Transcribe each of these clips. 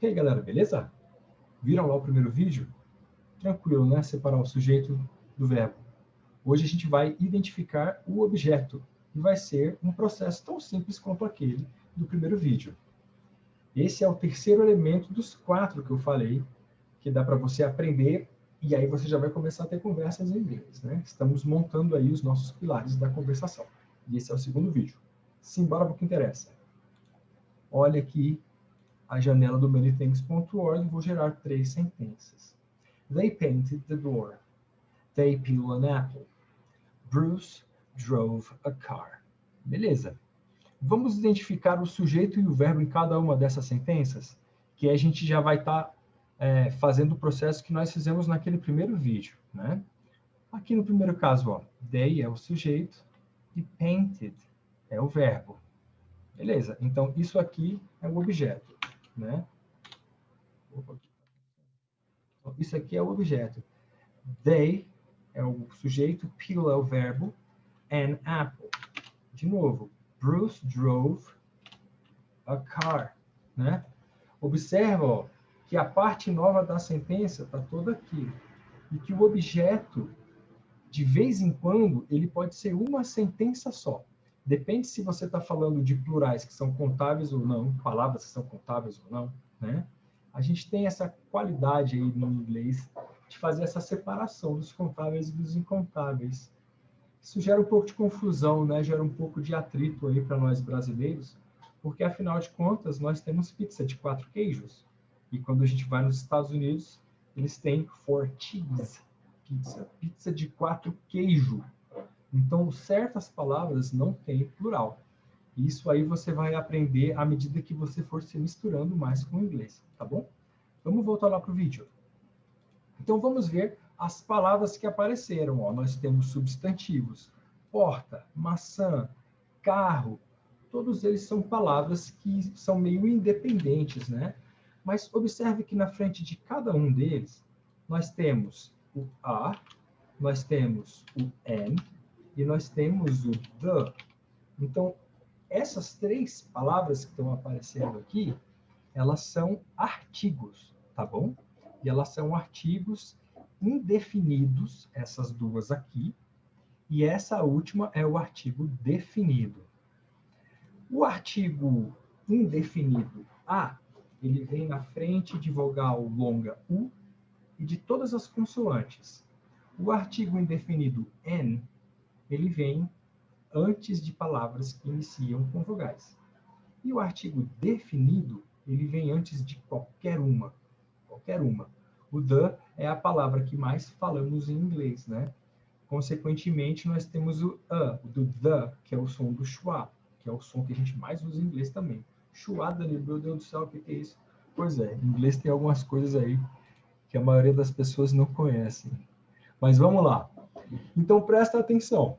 E aí, galera, beleza? Viram lá o primeiro vídeo? Tranquilo, né? Separar o sujeito do verbo. Hoje a gente vai identificar o objeto, e vai ser um processo tão simples quanto aquele do primeiro vídeo. Esse é o terceiro elemento dos 4 que eu falei, que dá para você aprender, e aí você já vai começar a ter conversas em inglês, né? Estamos montando aí os nossos pilares da conversação. E esse é o segundo vídeo. Simbora para o que interessa. Olha aqui a janela do manythings.org e vou gerar 3 sentenças. They painted the door. They peeled an apple. Bruce drove a car. Beleza. Vamos identificar o sujeito e o verbo em cada uma dessas sentenças, que a gente já vai estar fazendo o processo que nós fizemos naquele primeiro vídeo, né? Aqui no primeiro caso, ó, they é o sujeito e painted é o verbo. Beleza. Então, isso aqui é o objeto, né? Isso aqui é o objeto. They é o sujeito, peel é o verbo, an apple. De novo, Bruce drove a car, né? Observa, ó, que a parte nova da sentença está toda aqui. E que o objeto, de vez em quando, ele pode ser uma sentença só. Depende se você está falando de plurais que são contáveis ou não, palavras que são contáveis ou não, né? A gente tem essa qualidade aí no inglês de fazer essa separação dos contáveis e dos incontáveis. Isso gera um pouco de confusão, né? Gera um pouco de atrito aí para nós brasileiros, porque afinal de contas nós temos pizza de 4 queijos. E quando a gente vai nos Estados Unidos, eles têm 4 cheese pizza, pizza de 4 queijo. Então, certas palavras não têm plural. Isso aí você vai aprender à medida que você for se misturando mais com o inglês, tá bom? Vamos voltar lá para o vídeo. Então, vamos ver as palavras que apareceram. Ó. Nós temos substantivos, porta, maçã, carro. Todos eles são palavras que são meio independentes, né? Mas observe que na frente de cada um deles, nós temos o a, nós temos o an e nós temos o the. Então, essas 3 palavras que estão aparecendo aqui, elas são artigos, tá bom? E elas são artigos indefinidos, essas duas aqui, e essa última é o artigo definido. O artigo indefinido a, ele vem na frente de vogal longa u e de todas as consoantes. O artigo indefinido n, ele vem antes de palavras que iniciam com vogais. E o artigo definido, ele vem antes de qualquer uma. Qualquer uma. O the é a palavra que mais falamos em inglês, né? Consequentemente, nós temos o do the, que é o som do schwa, que é o som que a gente mais usa em inglês também. Schwa, Danilo, meu Deus do céu, o que é isso? Pois é, em inglês tem algumas coisas aí que a maioria das pessoas não conhecem. Mas vamos lá. Então, presta atenção.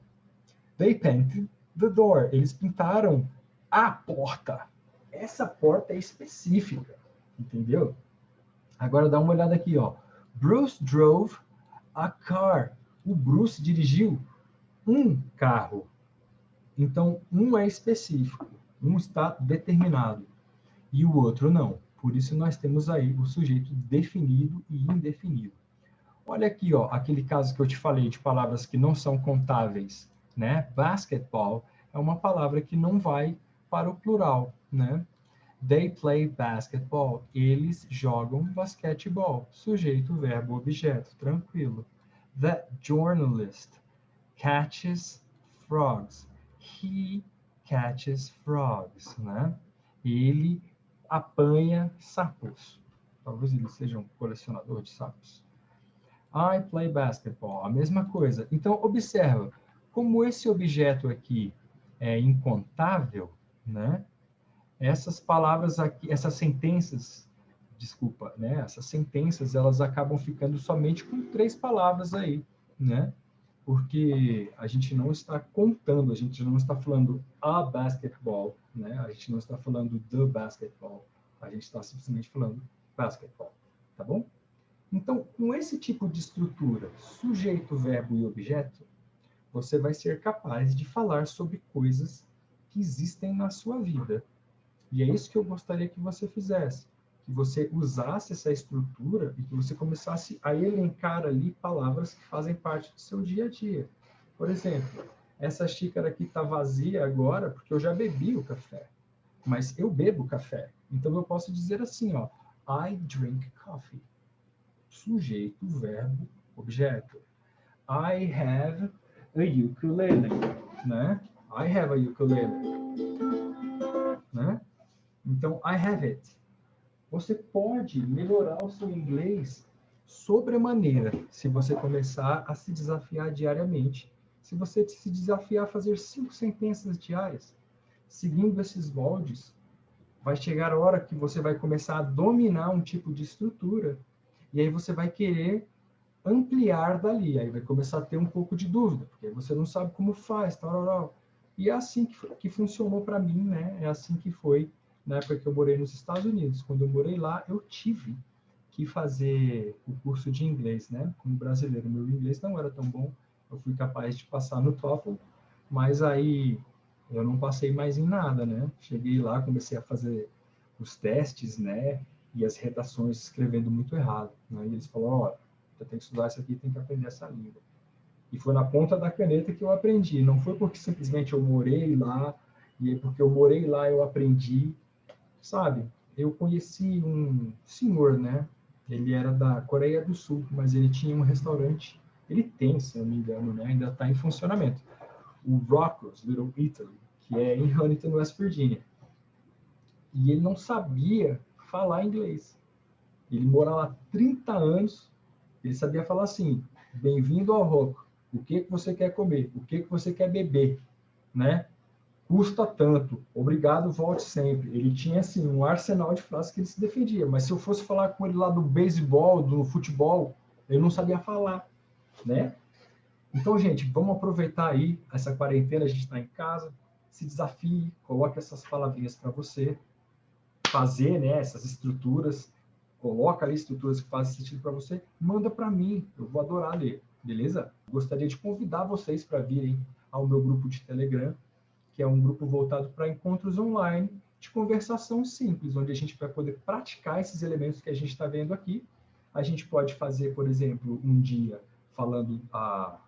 They painted the door. Eles pintaram a porta. Essa porta é específica, entendeu? Agora dá uma olhada aqui, ó. Bruce drove a car. O Bruce dirigiu um carro. Então, um é específico, um está determinado e o outro não. Por isso nós temos aí o sujeito definido e indefinido. Olha aqui, ó, aquele caso que eu te falei de palavras que não são contáveis, né? Basketball é uma palavra que não vai para o plural, né? They play basketball. Eles jogam basquetebol. Sujeito, verbo, objeto. Tranquilo. The journalist catches frogs. He catches frogs, né? Ele apanha sapos. Talvez ele seja um colecionador de sapos. I play basketball. A mesma coisa. Então, observa. Como esse objeto aqui é incontável, né? Essas palavras aqui, essas sentenças, desculpa, né? Essas sentenças, elas acabam ficando somente com 3 palavras aí, né? Porque a gente não está contando, a gente não está falando a basketball, né? A gente não está falando the basketball, a gente está simplesmente falando basketball, tá bom? Então, com esse tipo de estrutura, sujeito, verbo e objeto, você vai ser capaz de falar sobre coisas que existem na sua vida. E é isso que eu gostaria que você fizesse, que você usasse essa estrutura e que você começasse a elencar ali palavras que fazem parte do seu dia a dia. Por exemplo, essa xícara aqui está vazia agora porque eu já bebi o café, mas eu bebo café. Então eu posso dizer assim, ó, I drink coffee. Sujeito, verbo, objeto. I have a ukulele, né? I have a ukulele, né? Então, I have it. Você pode melhorar o seu inglês sobremaneira se você começar a se desafiar diariamente. Se você se desafiar a fazer 5 sentenças diárias, seguindo esses moldes, vai chegar a hora que você vai começar a dominar um tipo de estrutura e aí você vai querer ampliar dali, aí vai começar a ter um pouco de dúvida, porque você não sabe como faz, tal. E é assim que funcionou para mim, né? É assim que foi na época que eu morei nos Estados Unidos. Quando eu morei lá, eu tive que fazer o curso de inglês, né? Como brasileiro, meu inglês não era tão bom, eu fui capaz de passar no TOEFL, mas aí eu não passei mais em nada, né? Cheguei lá, comecei a fazer os testes, né? E as redações escrevendo muito errado, né? E eles falaram, ó, você tem que estudar isso aqui, tem que aprender essa língua. E foi na ponta da caneta que eu aprendi. Não foi porque simplesmente eu morei lá, e porque eu morei lá eu aprendi, sabe? Eu conheci um senhor, né? Ele era da Coreia do Sul, mas ele tinha um restaurante. Ele tem, se eu não me engano, né? Ainda está em funcionamento. O Rocco's Little Italy, que é em Huntington, West Virginia. E ele não sabia falar inglês. Ele mora lá há 30 anos. Ele sabia falar assim: bem-vindo ao Rocco. O que você quer comer? O que você quer beber? Né? Custa tanto. Obrigado, volte sempre. Ele tinha assim um arsenal de frases que ele se defendia. Mas se eu fosse falar com ele lá do beisebol, do futebol, ele não sabia falar, né? Então, gente, vamos aproveitar aí essa quarentena. A gente está em casa. Se desafie, coloque essas palavrinhas para você fazer, né? Essas estruturas. Coloca ali estruturas que fazem sentido para você, manda para mim, eu vou adorar ler, beleza? Gostaria de convidar vocês para virem ao meu grupo de Telegram, que é um grupo voltado para encontros online de conversação simples, onde a gente vai poder praticar esses elementos que a gente está vendo aqui. A gente pode fazer, por exemplo, um dia falando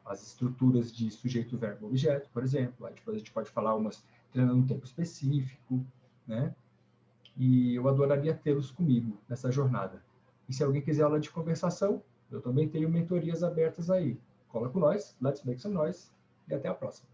as estruturas de sujeito, verbo, objeto, por exemplo. Aí depois a gente pode falar umas treinando um tempo específico, né? E eu adoraria tê-los comigo nessa jornada. E se alguém quiser aula de conversação, eu também tenho mentorias abertas aí. Cola com nós, let's make some noise, e até a próxima.